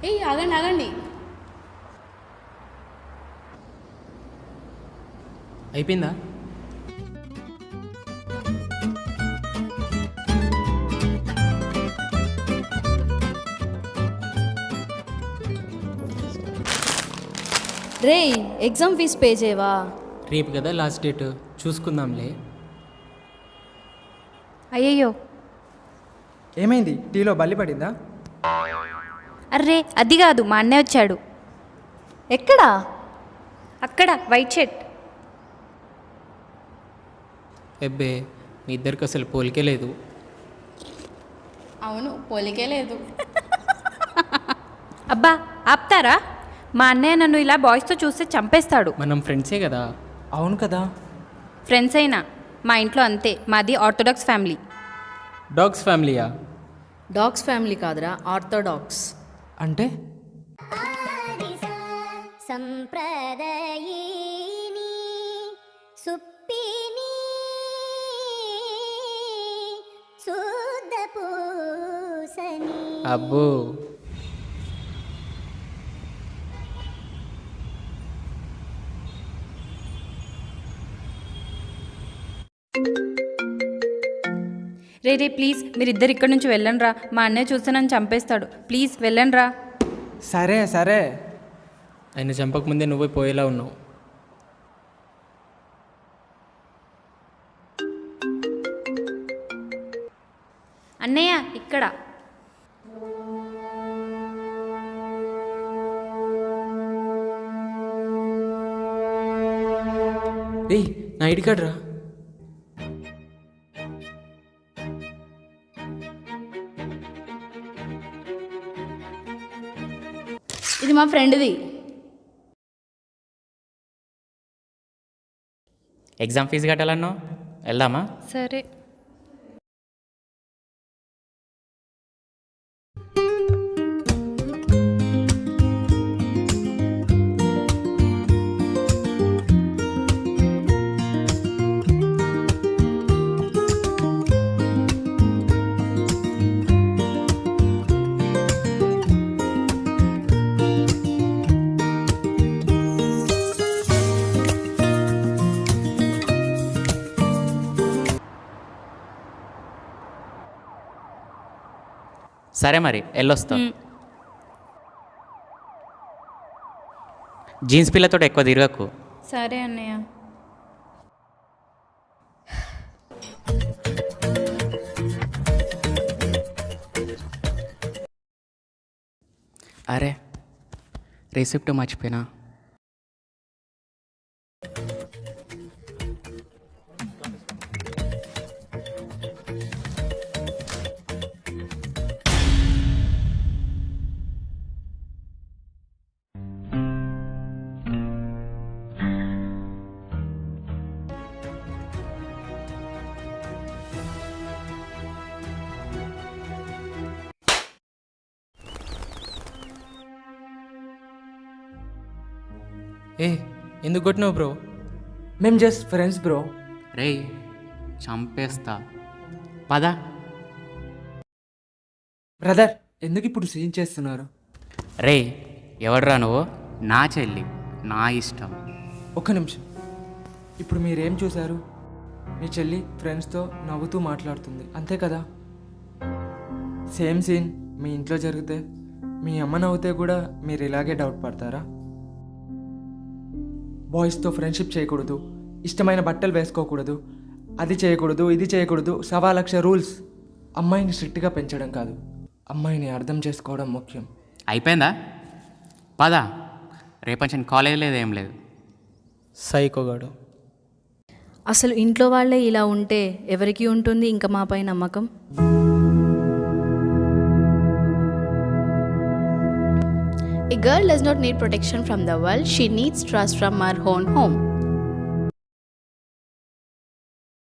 ఏయ్ ఆగండి ఆగండి. అయిపోయిందా? రే ఎగ్జామ్ ఫీజ్ పే చేయవా? రేపు కదా లాస్ట్ డేట్, చూసుకుందాంలే. అయ్యయ్యో, ఏమైంది? టీలో బల్లి పడిందా? అర్రే అది కాదు, మా అన్నయ్య వచ్చాడు. ఎక్కడా? అక్కడ వైట్ షర్ట్. ఎబ్బే, మీ ఇద్దరికి అసలు పోలికే లేదు. అవును, పోలికే లేదు. అబ్బా ఆపుతారా? మా అన్నయ్య నన్ను ఇలా బాయ్స్తో చూస్తే చంపేస్తాడు. మనం ఫ్రెండ్సే కదా. అవును కదా. ఫ్రెండ్స్ అయినా మా ఇంట్లో అంతే, మాది ఆర్థోడాక్స్ ఫ్యామిలీ. డాగ్స్ ఫ్యామిలీయా? డాగ్స్ ఫ్యామిలీ కాదురా, ఆర్థోడాక్స్. అంటే సంప్రదాయిని సుప్పిని శుద్ధ పూసని. అబ్బో, రే రే ప్లీజ్ మీరిద్దరు ఇక్కడి నుంచి వెళ్ళండి రా, మా అన్నయ్య చూస్తే నన్ను చంపేస్తాడు. ప్లీజ్ వెళ్ళండి రా. సరే సరే. ఆయన చంపకముందే నువ్వే పోయేలా ఉన్నావు. అన్నయ్య ఇక్కడ. ఏయ్, నా ఐడి కార్డ్ రా. ఇది మా ఫ్రెండ్ది. ఎగ్జామ్ ఫీజు కట్టాలన్నావు, వెళ్దామా? సరే. సరే మరి వెళ్ళొస్తా. జీన్స్ పిల్లతో ఎక్కువ తిరగకు. సరే అన్నయ్య. అరే, రిసిప్ట్ మర్చిపోయినా. ఏ, ఎందుకు కొట్టినావు బ్రో? మేము జస్ట్ ఫ్రెండ్స్ బ్రో. రేయ్, చంపేస్తా, పదా. బ్రదర్, ఎందుకు ఇప్పుడు సీన్ చేస్తున్నారు? రేయ్, ఎవడ్రా నువ్వు? నా చెల్లి, నా ఇష్టం. ఒక్క నిమిషం. ఇప్పుడు మీరేం చూశారు? మీ చెల్లి ఫ్రెండ్స్తో నవ్వుతూ మాట్లాడుతుంది, అంతే కదా? సేమ్ సీన్ మీ ఇంట్లో జరిగితే మీ అమ్మ నవ్వుతే కూడా మీరు ఇలాగే డౌట్ పడతారా? బాయ్స్తో ఫ్రెండ్షిప్ చేయకూడదు, ఇష్టమైన బట్టలు వేసుకోకూడదు, అది చేయకూడదు, ఇది చేయకూడదు, 1,00,000 రూల్స్. అమ్మాయిని స్ట్రిక్ట్గా పెంచడం కాదు, అమ్మాయిని అర్థం చేసుకోవడం ముఖ్యం. అయిపోయిందా? పదా, రేపంచి కాలేజ్ లేదు, ఏం లేదు. సైకోగాడు. అసలు ఇంట్లో వాళ్ళే ఇలా ఉంటే ఎవరికి ఉంటుంది ఇంకా మాపై నమ్మకం? A girl does not need protection from the world, she needs trust from her own home.